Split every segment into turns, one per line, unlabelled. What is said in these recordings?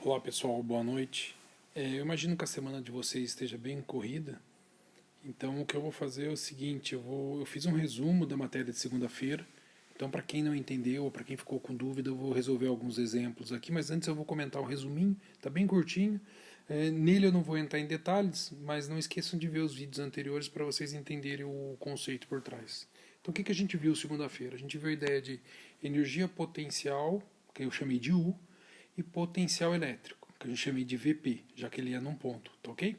Olá pessoal, boa noite. Eu imagino que a semana de vocês esteja bem corrida, então o que eu vou fazer é o seguinte: eu fiz um resumo da matéria de segunda-feira, então para quem não entendeu ou para quem ficou com dúvida eu vou resolver alguns exemplos aqui, mas antes eu vou comentar o resuminho, tá bem curtinho. Nele eu não vou entrar em detalhes, mas não esqueçam de ver os vídeos anteriores para vocês entenderem o conceito por trás. Então o que a gente viu segunda-feira? A gente viu a ideia de energia potencial, que eu chamei de U, e potencial elétrico, que a gente chama de VP, já que ele é num ponto, tá ok?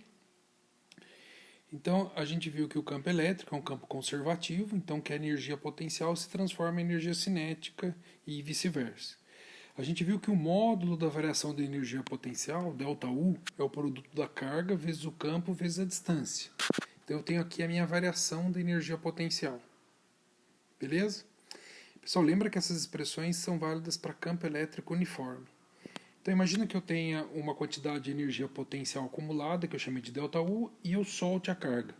Então a gente viu que o campo elétrico é um campo conservativo, então que a energia potencial se transforma em energia cinética e vice-versa. A gente viu que o módulo da variação da energia potencial, ΔU, é o produto da carga vezes o campo vezes a distância. Então eu tenho aqui a minha variação da energia potencial. Beleza? Pessoal, lembra que essas expressões são válidas para campo elétrico uniforme. Então imagina que eu tenha uma quantidade de energia potencial acumulada, que eu chamei de ΔU, e eu solte a carga.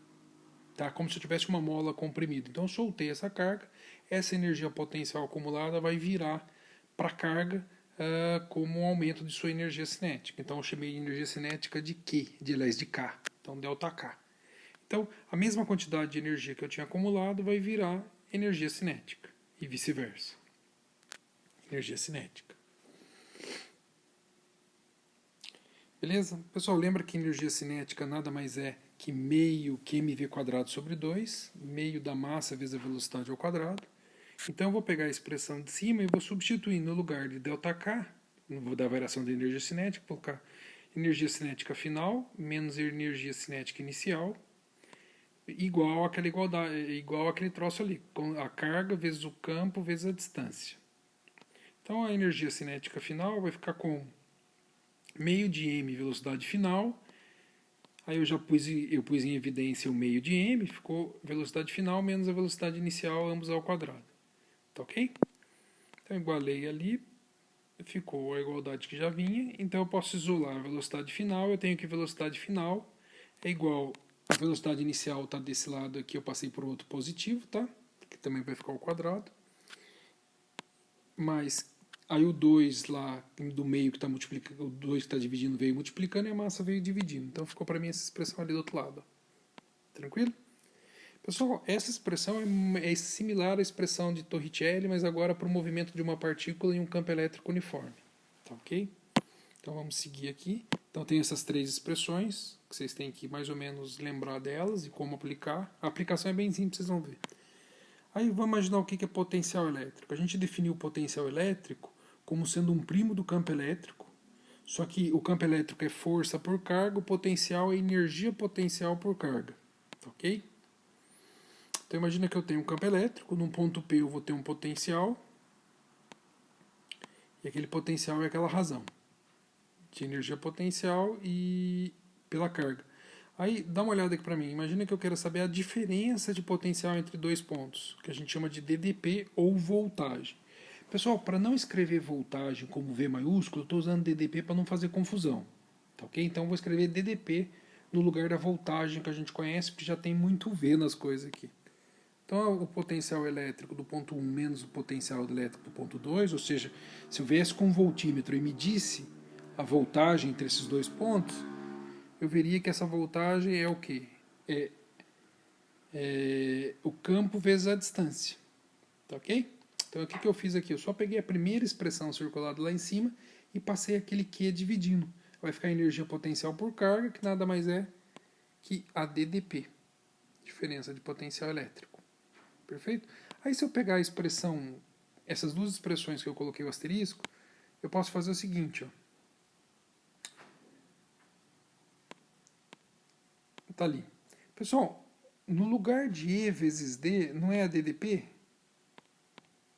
Tá? Como se eu tivesse uma mola comprimida. Então eu soltei essa carga, essa energia potencial acumulada vai virar para a carga como um aumento de sua energia cinética. Então eu chamei de energia cinética de Q, de K. Então ΔK. Então a mesma quantidade de energia que eu tinha acumulado vai virar energia cinética. E vice-versa. Energia cinética. Beleza? Pessoal, lembra que energia cinética nada mais é que meio QmV² sobre 2, meio da massa vezes a velocidade ao quadrado. Então eu vou pegar a expressão de cima e vou substituir no lugar de ΔK, vou dar a variação da energia cinética, vou colocar energia cinética final menos energia cinética inicial, igual àquela igualdade, igual àquele troço ali, com a carga vezes o campo vezes a distância. Então a energia cinética final vai ficar com meio de m velocidade final. Aí eu pus em evidência o meio de m, ficou velocidade final menos a velocidade inicial, ambos ao quadrado. Tá ok? Então igualei ali, ficou a igualdade que já vinha. Então eu posso isolar a velocidade final. Eu tenho que velocidade final é igual a velocidade inicial está desse lado aqui, eu passei por outro positivo, tá? Que também vai ficar ao quadrado. Mas aí o 2 lá do meio que está multiplicando, o 2 que está dividindo veio multiplicando e a massa veio dividindo. Então ficou para mim essa expressão ali do outro lado. Tranquilo? Pessoal, essa expressão é similar à expressão de Torricelli, mas agora para o movimento de uma partícula em um campo elétrico uniforme. Tá ok? Então vamos seguir aqui. Então tem essas três expressões, que vocês têm que mais ou menos lembrar delas e como aplicar. A aplicação é bem simples, vocês vão ver. Aí vamos imaginar o que é potencial elétrico. A gente definiu o potencial elétrico como sendo um primo do campo elétrico, só que o campo elétrico é força por carga, o potencial é energia potencial por carga. Ok? Então imagina que eu tenho um campo elétrico, num ponto P eu vou ter um potencial, e aquele potencial é aquela razão de energia potencial e pela carga. Aí dá uma olhada aqui para mim, imagina que eu quero saber a diferença de potencial entre dois pontos, que a gente chama de DDP ou voltagem. Pessoal, para não escrever voltagem como V maiúsculo, eu estou usando DDP para não fazer confusão. Tá ok? Então eu vou escrever DDP no lugar da voltagem que a gente conhece, porque já tem muito V nas coisas aqui. Então o potencial elétrico do ponto 1 menos o potencial elétrico do ponto 2, ou seja, se eu viesse com um voltímetro e medisse a voltagem entre esses dois pontos, eu veria que essa voltagem é o quê? É o campo vezes a distância. Tá ok? Então o que eu fiz aqui? Eu só peguei a primeira expressão circulada lá em cima e passei aquele Q dividindo. Vai ficar energia potencial por carga, que nada mais é que a DDP, diferença de potencial elétrico. Perfeito? Aí se eu pegar a expressão, essas duas expressões que eu coloquei o asterisco, eu posso fazer o seguinte, ó. Tá ali. Pessoal, no lugar de E vezes D, não é a DDP?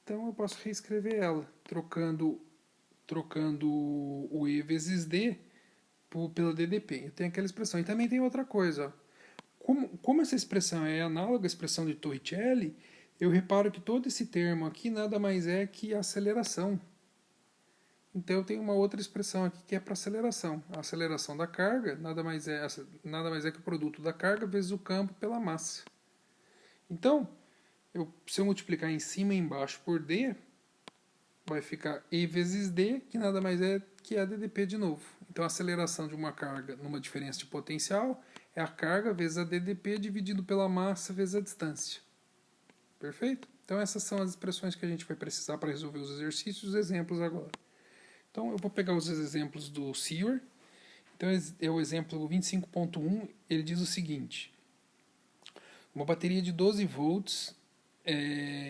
Então eu posso reescrever ela, trocando o E vezes D pela DDP. Eu tenho aquela expressão. E também tem outra coisa. Como essa expressão é análoga à expressão de Torricelli, eu reparo que todo esse termo aqui nada mais é que aceleração. Então eu tenho uma outra expressão aqui que é para aceleração. A aceleração da carga nada mais é que o produto da carga vezes o campo pela massa. Então, se eu multiplicar em cima e embaixo por D, vai ficar E vezes D, que nada mais é que a DDP de novo. Então a aceleração de uma carga numa diferença de potencial é a carga vezes a DDP dividido pela massa vezes a distância. Perfeito? Então essas são as expressões que a gente vai precisar para resolver os exercícios e os exemplos agora. Então eu vou pegar os exemplos do Sewer. Então é o exemplo 25.1, ele diz o seguinte: uma bateria de 12 volts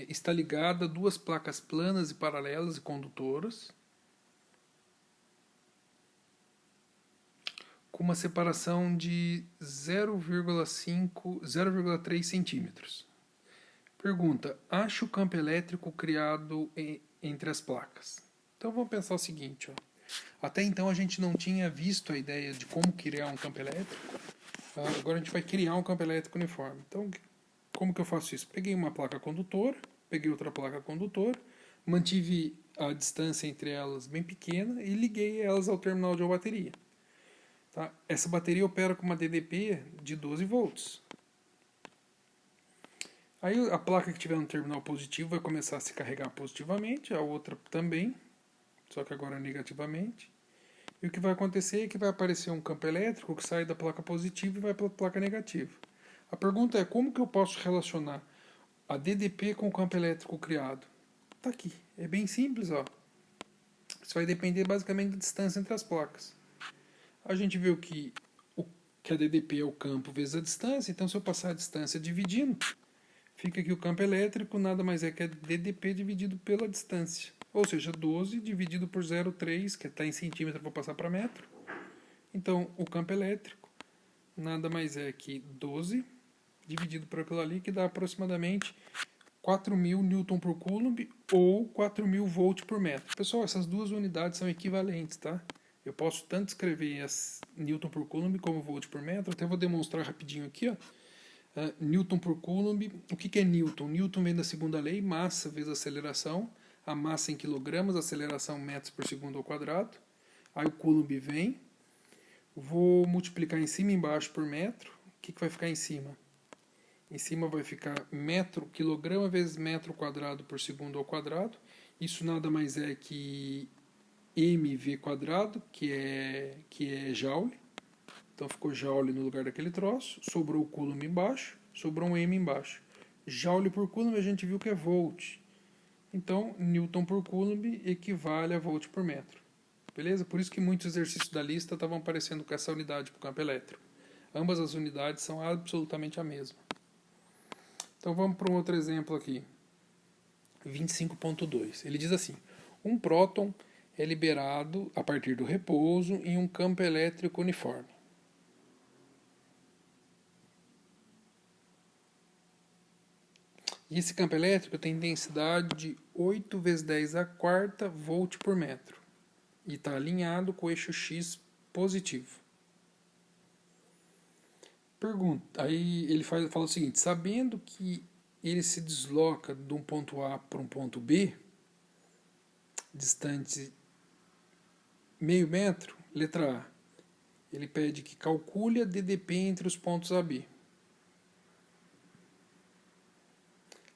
está ligada a duas placas planas e paralelas e condutoras com uma separação de 0,3 centímetros. Pergunta: acha o campo elétrico criado entre as placas? Então vamos pensar o seguinte, ó. Até então a gente não tinha visto a ideia de como criar um campo elétrico. Agora a gente vai criar um campo elétrico uniforme. Então, como que eu faço isso? Peguei uma placa condutora, peguei outra placa condutora, mantive a distância entre elas bem pequena e liguei elas ao terminal de uma bateria. Tá? Essa bateria opera com uma DDP de 12 volts. Aí a placa que tiver no terminal positivo vai começar a se carregar positivamente, a outra também, só que agora negativamente. E o que vai acontecer é que vai aparecer um campo elétrico que sai da placa positiva e vai para a placa negativa. A pergunta é: como que eu posso relacionar a DDP com o campo elétrico criado? Está aqui. É bem simples, ó. Isso vai depender basicamente da distância entre as placas. A gente viu que a DDP é o campo vezes a distância, então se eu passar a distância dividindo, fica que o campo elétrico nada mais é que a DDP dividido pela distância. Ou seja, 12 dividido por 0,3, que está em centímetro, vou passar para metro. Então, o campo elétrico nada mais é que 12 dividido por aquilo ali, que dá aproximadamente 4.000 Newton por Coulomb ou 4.000 volt por metro. Pessoal, essas duas unidades são equivalentes, tá? Eu posso tanto escrever as Newton por Coulomb como volt por metro. Até vou demonstrar rapidinho aqui, ó. Newton por Coulomb. O que é Newton? Newton vem da segunda lei, massa vezes aceleração. A massa em quilogramas, a aceleração metros por segundo ao quadrado. Aí o Coulomb vem. Vou multiplicar em cima e embaixo por metro. O que vai ficar em cima? Em cima vai ficar metro, quilograma vezes metro quadrado por segundo ao quadrado. Isso nada mais é que mv quadrado, que é joule. Então ficou joule no lugar daquele troço. Sobrou o coulomb embaixo, sobrou um m embaixo. Joule por coulomb a gente viu que é volt. Então, Newton por Coulomb equivale a volt por metro. Beleza? Por isso que muitos exercícios da lista estavam aparecendo com essa unidade para o campo elétrico. Ambas as unidades são absolutamente a mesma. Então vamos para um outro exemplo aqui. 25.2. Ele diz assim: um próton é liberado a partir do repouso em um campo elétrico uniforme. E esse campo elétrico tem densidade de 8 vezes 10 a quarta volt por metro. E está alinhado com o eixo X positivo. Pergunta. Aí ele fala o seguinte: sabendo que ele se desloca de um ponto A para um ponto B, distante meio metro, letra A, ele pede que calcule a DDP entre os pontos A e B.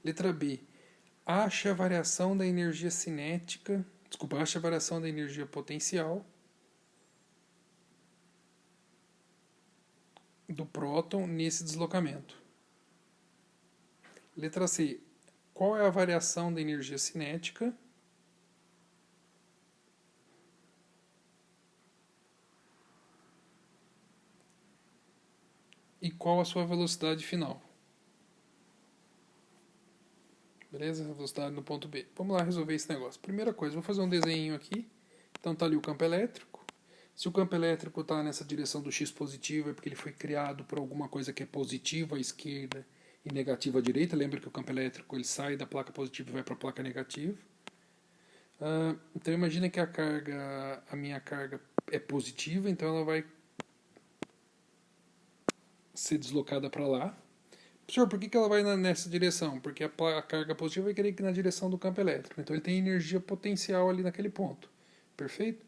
Letra B, ache a variação da energia cinética, ache a variação da energia potencial do próton nesse deslocamento. Letra C, qual é a variação da energia cinética e qual a sua velocidade final. Beleza? A velocidade no ponto B. Vamos lá resolver esse negócio. Primeira coisa, vou fazer um desenho aqui. Então está ali o campo elétrico. Se o campo elétrico está nessa direção do X positivo, é porque ele foi criado por alguma coisa que é positiva à esquerda e negativa à direita. Lembra que o campo elétrico ele sai da placa positiva e vai para a placa negativa. Então imagina que a minha carga é positiva, então ela vai ser deslocada para lá. Senhor, por que ela vai nessa direção? Porque a carga positiva vai querer ir na direção do campo elétrico. Então ele tem energia potencial ali naquele ponto. Perfeito?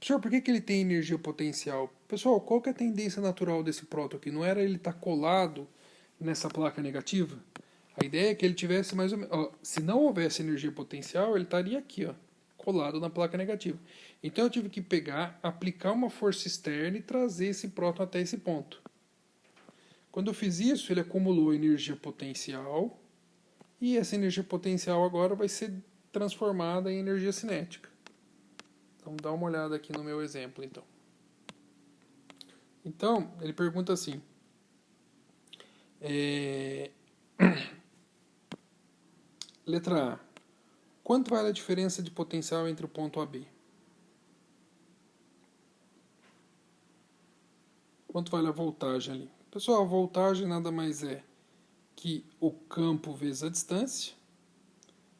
Senhor, por que ele tem energia potencial? Pessoal, qual que é a tendência natural desse próton aqui? Não era ele estar colado nessa placa negativa? A ideia é que ele tivesse mais ou menos... se não houvesse energia potencial, ele estaria aqui, ó, colado na placa negativa. Então eu tive que pegar, aplicar uma força externa e trazer esse próton até esse ponto. Quando eu fiz isso, ele acumulou energia potencial, e essa energia potencial agora vai ser transformada em energia cinética. Então dá uma olhada aqui no meu exemplo, então. Então, ele pergunta assim, letra A, quanto vale a diferença de potencial entre o ponto A e B? Quanto vale a voltagem ali? Pessoal, a voltagem nada mais é que o campo vezes a distância.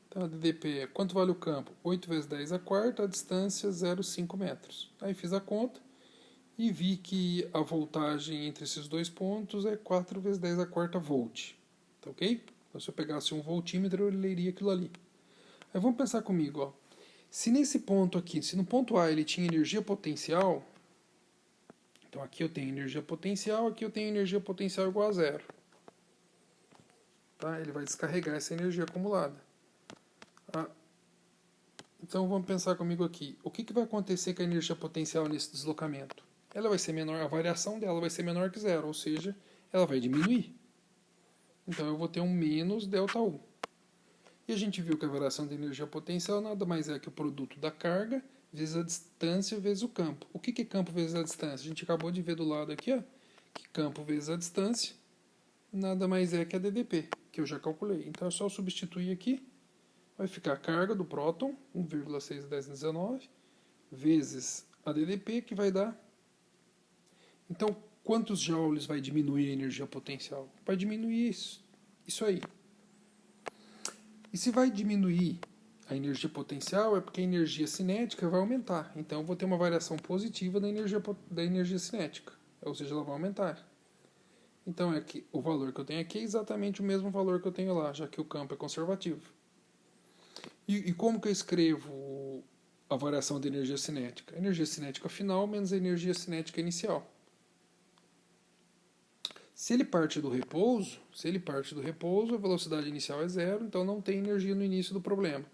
Então, a DDP é quanto vale o campo? 8 vezes 10 a quarta, a distância 0,5 metros. Aí fiz a conta e vi que a voltagem entre esses dois pontos é 4 vezes 10 a quarta volt. Tá ok? Então, se eu pegasse um voltímetro, eu leria aquilo ali. Aí vamos pensar comigo, ó. Se nesse ponto aqui, se no ponto A ele tinha energia potencial, então aqui eu tenho energia potencial, aqui eu tenho energia potencial igual a zero. Tá? Ele vai descarregar essa energia acumulada. Então vamos pensar comigo aqui. O que vai acontecer com a energia potencial nesse deslocamento? Ela vai ser menor, a variação dela vai ser menor que zero, ou seja, ela vai diminuir. Então eu vou ter um menos ΔU. E a gente viu que a variação da energia potencial nada mais é que o produto da carga vezes a distância vezes o campo. O que é campo vezes a distância? A gente acabou de ver do lado aqui, ó, que campo vezes a distância nada mais é que a DDP, que eu já calculei. Então é só substituir aqui. Vai ficar a carga do próton, 1,61019, vezes a DDP, que vai dar... Então, quantos joules vai diminuir a energia potencial? Vai diminuir isso aí. E se vai diminuir a energia potencial, é porque a energia cinética vai aumentar. Então, eu vou ter uma variação positiva da energia cinética, ou seja, ela vai aumentar. Então, é que o valor que eu tenho aqui é exatamente o mesmo valor que eu tenho lá, já que o campo é conservativo. E como que eu escrevo a variação da energia cinética? A energia cinética final menos a energia cinética inicial. Se ele parte do repouso, a velocidade inicial é zero, então não tem energia no início do problema.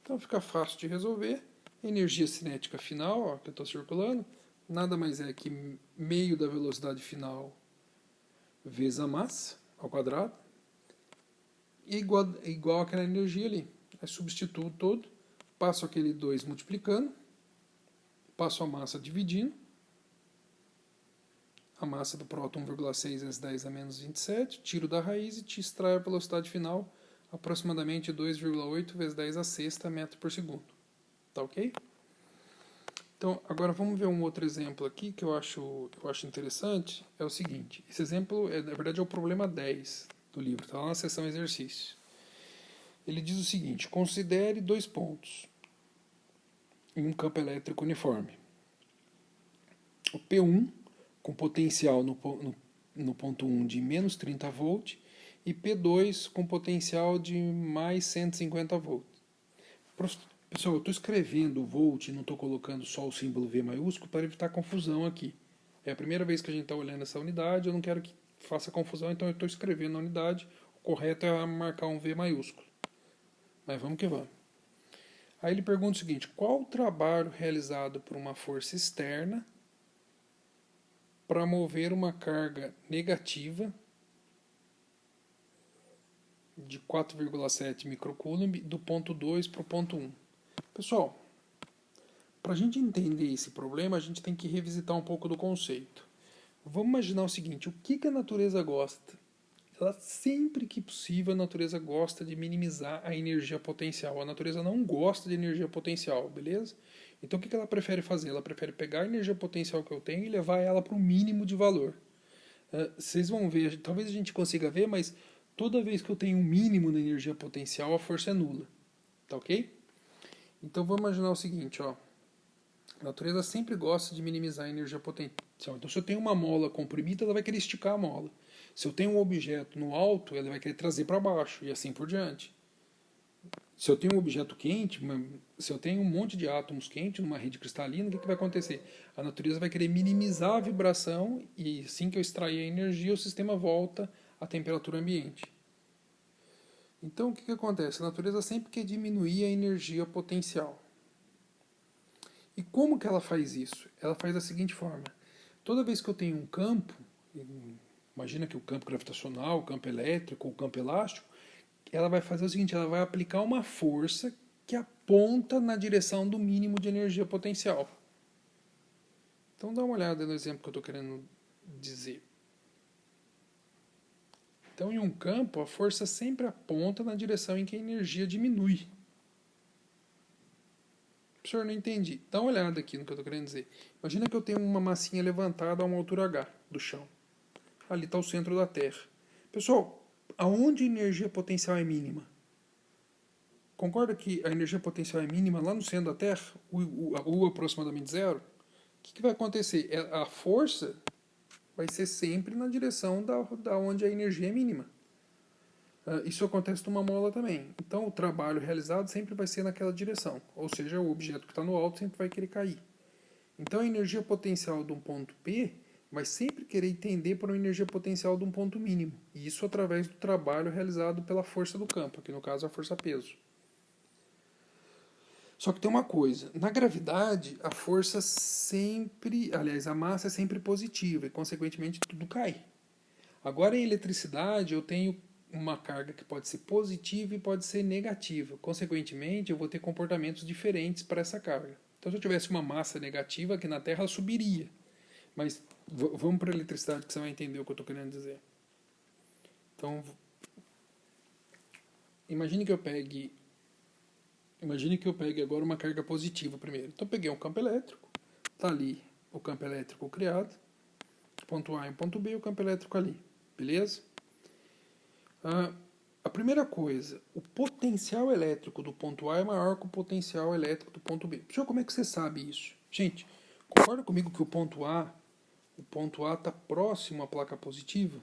Então fica fácil de resolver. A energia cinética final, ó, que eu estou circulando, nada mais é que meio da velocidade final vezes a massa ao quadrado, igual àquela energia ali. Aí substituo todo, passo aquele 2 multiplicando, passo a massa dividindo, a massa do próton 1,6 vezes 10 a menos 27, tiro da raiz e te extrai a velocidade final, aproximadamente 2,8 vezes 10 a sexta metro por segundo. Tá ok? Então, agora vamos ver um outro exemplo aqui que eu acho interessante. É o seguinte, esse exemplo, na verdade, é o problema 10 do livro, está lá na seção exercício. Ele diz o seguinte, considere dois pontos em um campo elétrico uniforme. O P1 com potencial no ponto 1 de menos 30 volts e P2 com potencial de mais 150 volts. Pessoal, eu estou escrevendo volt e não estou colocando só o símbolo V maiúsculo para evitar confusão aqui. É a primeira vez que a gente está olhando essa unidade, eu não quero que faça confusão, então eu estou escrevendo a unidade. O correto é marcar um V maiúsculo. Mas vamos que vamos. Aí ele pergunta o seguinte, qual o trabalho realizado por uma força externa para mover uma carga negativa de 4,7 microcoulomb do ponto 2 para o ponto 1? Pessoal, para a gente entender esse problema, a gente tem que revisitar um pouco do conceito. Vamos imaginar o seguinte, o que a natureza gosta? Ela, sempre que possível, a natureza gosta de minimizar a energia potencial. A natureza não gosta de energia potencial, beleza? Então o que ela prefere fazer? Ela prefere pegar a energia potencial que eu tenho e levar ela para o mínimo de valor. Vocês vão ver, talvez a gente consiga ver, mas toda vez que eu tenho um mínimo de energia potencial, a força é nula. Tá ok? Então vamos imaginar o seguinte, ó. A natureza sempre gosta de minimizar a energia potencial. Então se eu tenho uma mola comprimida, ela vai querer esticar a mola. Se eu tenho um objeto no alto, ele vai querer trazer para baixo, e assim por diante. Se eu tenho um objeto quente, se eu tenho um monte de átomos quentes numa rede cristalina, o que vai acontecer? A natureza vai querer minimizar a vibração, e assim que eu extrair a energia, o sistema volta à temperatura ambiente. Então, o que acontece? A natureza sempre quer diminuir a energia potencial. E como que ela faz isso? Ela faz da seguinte forma. Toda vez que eu tenho um campo, imagina que o campo gravitacional, o campo elétrico, o campo elástico, ela vai fazer o seguinte, ela vai aplicar uma força que aponta na direção do mínimo de energia potencial. Então dá uma olhada no exemplo que eu estou querendo dizer. Então, em um campo, a força sempre aponta na direção em que a energia diminui. Professor, não entendi. Dá uma olhada aqui no que eu estou querendo dizer. Imagina que eu tenho uma massinha levantada a uma altura H do chão. Ali está o centro da Terra. Pessoal, aonde a energia potencial é mínima? Concorda que a energia potencial é mínima lá no centro da Terra? Ou aproximadamente zero? O que vai acontecer? A força vai ser sempre na direção da onde a energia é mínima. Isso acontece numa mola também. Então, o trabalho realizado sempre vai ser naquela direção. Ou seja, o objeto que está no alto sempre vai querer cair. Então, a energia potencial de um ponto P vai sempre querer tender para uma energia potencial de um ponto mínimo. E isso através do trabalho realizado pela força do campo, que no caso é a força-peso. Só que tem uma coisa, na gravidade a força sempre, aliás, a massa é sempre positiva e consequentemente tudo cai. Agora em eletricidade eu tenho uma carga que pode ser positiva e pode ser negativa. Consequentemente eu vou ter comportamentos diferentes para essa carga. Então se eu tivesse uma massa negativa aqui na Terra ela subiria. Mas vamos para a eletricidade que você vai entender o que eu estou querendo dizer. Então imagine que eu pegue agora uma carga positiva primeiro. Então eu peguei um campo elétrico, está ali o campo elétrico criado, ponto A e ponto B, o campo elétrico ali, beleza? A primeira coisa, o potencial elétrico do ponto A é maior que o potencial elétrico do ponto B. Professor, como é que você sabe isso? Gente, concorda comigo que o ponto A está próximo à placa positiva?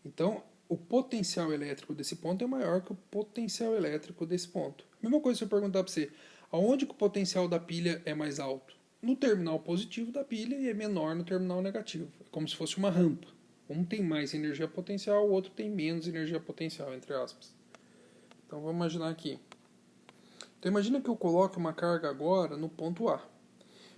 Então, o potencial elétrico desse ponto é maior que o potencial elétrico desse ponto. Mesma coisa se eu perguntar para você, aonde que o potencial da pilha é mais alto? No terminal positivo da pilha e é menor no terminal negativo. É como se fosse uma rampa. Um tem mais energia potencial, o outro tem menos energia potencial, entre aspas. Então vamos imaginar aqui. Então imagina que eu coloque uma carga agora no ponto A.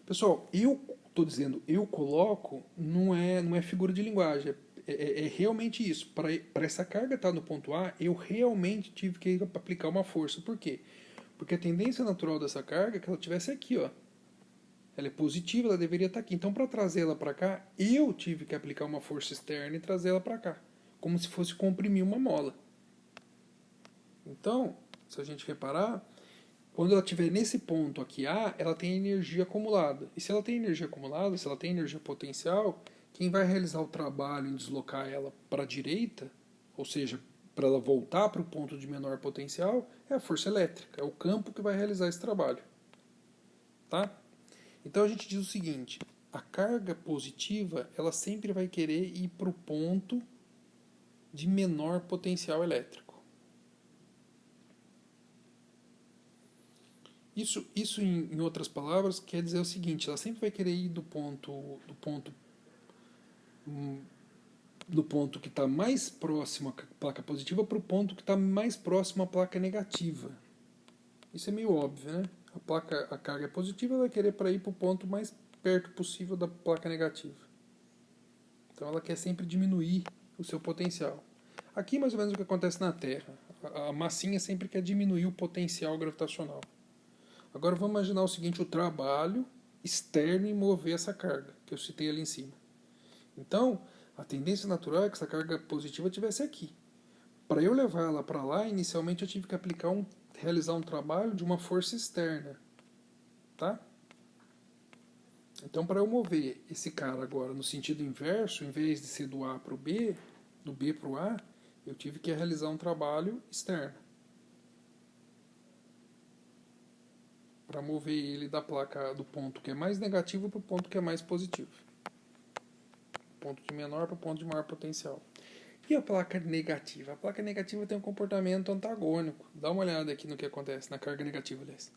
Pessoal, eu estou dizendo eu coloco, não é figura de linguagem, é realmente isso. Para essa carga estar no ponto A, eu realmente tive que aplicar uma força. Por quê? Porque a tendência natural dessa carga é que ela estivesse aqui, ó. Ela é positiva, ela deveria estar aqui. Então, para trazê-la para cá, eu tive que aplicar uma força externa e trazê-la para cá. Como se fosse comprimir uma mola. Então, se a gente reparar, quando ela estiver nesse ponto aqui A, ela tem energia acumulada. E se ela tem energia acumulada, se ela tem energia potencial, quem vai realizar o trabalho em deslocar ela para a direita, ou seja, para ela voltar para o ponto de menor potencial, é a força elétrica, é o campo que vai realizar esse trabalho. Tá? Então a gente diz o seguinte, a carga positiva, ela sempre vai querer ir para o ponto de menor potencial elétrico. Isso em outras palavras, quer dizer o seguinte, ela sempre vai querer ir do ponto que está mais próximo à placa positiva para o ponto que está mais próximo à placa negativa. Isso é meio óbvio, né? A carga é positiva, ela vai querer para ir para o ponto mais perto possível da placa negativa. Então ela quer sempre diminuir o seu potencial. Aqui mais ou menos o que acontece na Terra. A massinha sempre quer diminuir o potencial gravitacional. Agora vamos imaginar o seguinte, o trabalho externo em mover essa carga, que eu citei ali em cima. Então, a tendência natural é que essa carga positiva estivesse aqui. Para eu levar ela para lá, inicialmente eu tive que realizar um trabalho de uma força externa. Tá? Então, para eu mover esse cara agora no sentido inverso, em vez de ser do A para o B, do B para o A, eu tive que realizar um trabalho externo. Para mover ele da placa do ponto que é mais negativo para o ponto que é mais positivo. Ponto de menor para o ponto de maior potencial. E a placa negativa? A placa negativa tem um comportamento antagônico. Dá uma olhada aqui no que acontece na carga negativa, aliás.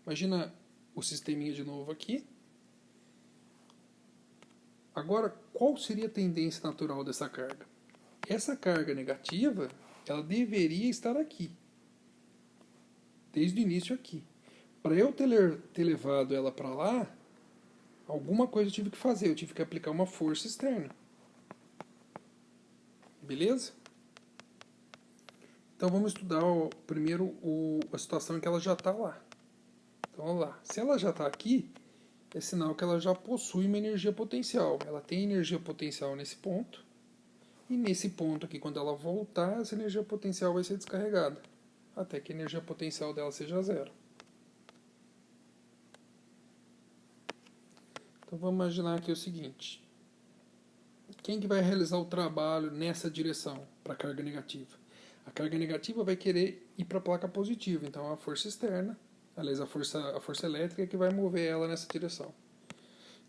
Imagina o sisteminha de novo aqui. Agora, qual seria a tendência natural dessa carga? Essa carga negativa, Ela deveria estar aqui, desde o início aqui. Para eu ter levado ela para lá, alguma coisa eu tive que fazer, eu tive que aplicar uma força externa. Beleza? Então vamos estudar primeiro a situação em que ela já está lá. Então vamos lá. Se ela já está aqui, é sinal que ela já possui uma energia potencial. Ela tem energia potencial nesse ponto. E nesse ponto aqui, quando ela voltar, essa energia potencial vai ser descarregada. Até que a energia potencial dela seja zero. Então vamos imaginar aqui o seguinte. Quem que vai realizar o trabalho nessa direção para a carga negativa? A carga negativa vai querer ir para a placa positiva. Então é a força externa, aliás, a força elétrica que vai mover ela nessa direção.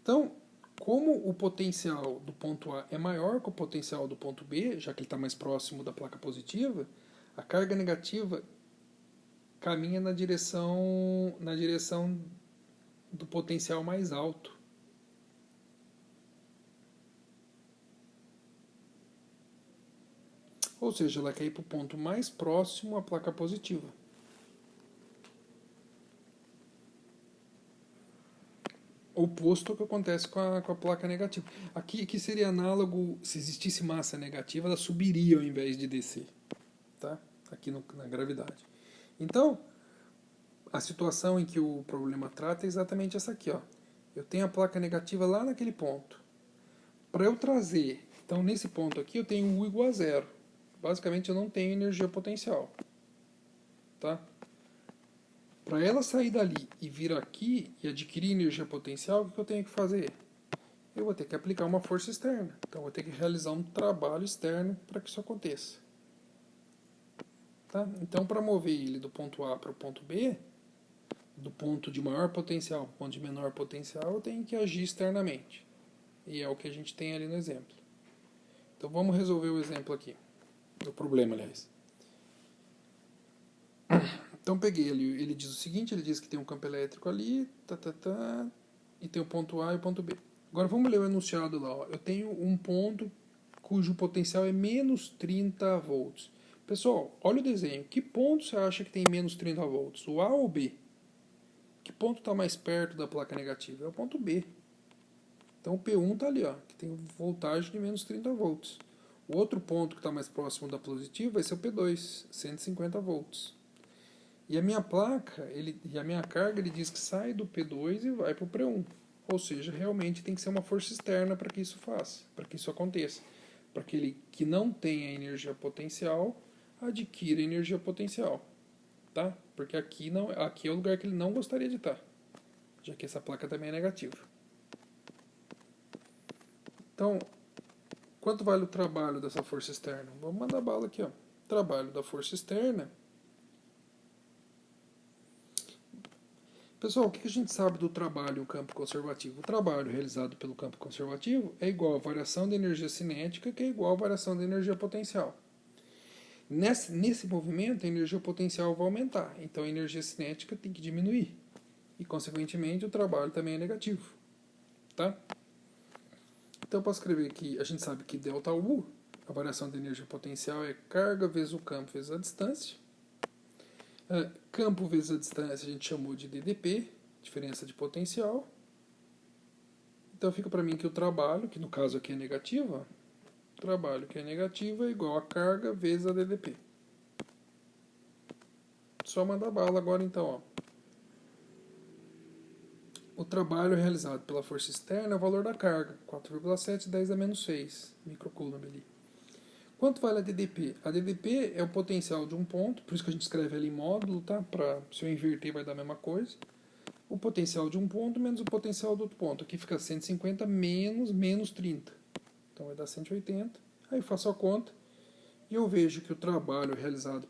Então, como o potencial do ponto A é maior que o potencial do ponto B, já que ele está mais próximo da placa positiva, a carga negativa caminha na direção do potencial mais alto. Ou seja, ela quer ir para o ponto mais próximo à placa positiva. Oposto ao que acontece com a placa negativa. Aqui seria análogo, se existisse massa negativa, ela subiria ao invés de descer. Tá? Aqui na gravidade. Então, a situação em que o problema trata é exatamente essa aqui. Ó. Eu tenho a placa negativa lá naquele ponto. Para eu trazer, então nesse ponto aqui eu tenho U igual a zero. Basicamente eu não tenho energia potencial. Tá? Para ela sair dali e vir aqui e adquirir energia potencial, o que eu tenho que fazer? Eu vou ter que aplicar uma força externa. Então eu vou ter que realizar um trabalho externo para que isso aconteça. Tá? Então para mover ele do ponto A para o ponto B, do ponto de maior potencial para o ponto de menor potencial, eu tenho que agir externamente. E é o que a gente tem ali no exemplo. Então vamos resolver o exemplo aqui. O problema, aliás. Então peguei ele diz o seguinte, ele diz que tem um campo elétrico ali, e tem o ponto A e o ponto B. Agora vamos ler o enunciado lá. Ó. Eu tenho um ponto cujo potencial é menos 30 volts. Pessoal, olha o desenho. Que ponto você acha que tem menos 30 volts? O A ou o B? Que ponto está mais perto da placa negativa? É o ponto B. Então o P1 está ali, ó, que tem voltagem de menos 30 volts. O outro ponto que está mais próximo da positiva vai ser o P2, 150 volts. E a minha placa, e a minha carga, ele diz que sai do P2 e vai para o P1. Ou seja, realmente tem que ser uma força externa para que isso faça, para que isso aconteça. Para que ele que não tenha energia potencial, adquira energia potencial. Tá? Porque aqui é o lugar que ele não gostaria de estar, já que essa placa também é negativa. Então, quanto vale o trabalho dessa força externa? Vamos mandar bala aqui. Ó. Trabalho da força externa. Pessoal, o que a gente sabe do trabalho em campo conservativo? O trabalho realizado pelo campo conservativo é igual à variação da energia cinética, que é igual à variação da energia potencial. Nesse movimento, a energia potencial vai aumentar, então a energia cinética tem que diminuir. E, consequentemente, o trabalho também é negativo. Tá? Então, eu posso escrever que a gente sabe que ΔU, a variação da energia potencial, é carga vezes o campo vezes a distância. Campo vezes a distância a gente chamou de DDP, diferença de potencial. Então fica para mim que o trabalho, que no caso aqui é negativo, o trabalho que é negativo é igual a carga vezes a DDP. Só mandar bala agora então. Ó. O trabalho realizado pela força externa é o valor da carga, 4,7 10 a menos 6 microcoulomb ali. Quanto vale a DDP? A DDP é o potencial de um ponto, por isso que a gente escreve ali em módulo, tá? Se eu inverter vai dar a mesma coisa. O potencial de um ponto menos o potencial do outro ponto. Aqui fica 150 menos 30. Então vai dar 180. Aí eu faço a conta e eu vejo que o trabalho realizado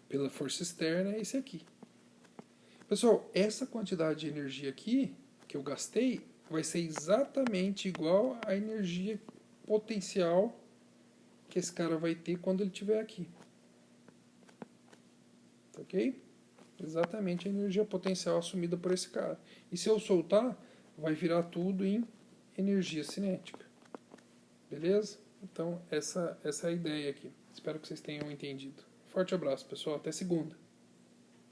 pela força externa é esse aqui. Pessoal, essa quantidade de energia aqui que eu gastei vai ser exatamente igual à energia potencial que esse cara vai ter quando ele estiver aqui. Ok? Exatamente a energia potencial assumida por esse cara. E se eu soltar, vai virar tudo em energia cinética. Beleza? Então, essa é a ideia aqui. Espero que vocês tenham entendido. Forte abraço, pessoal. Até segunda.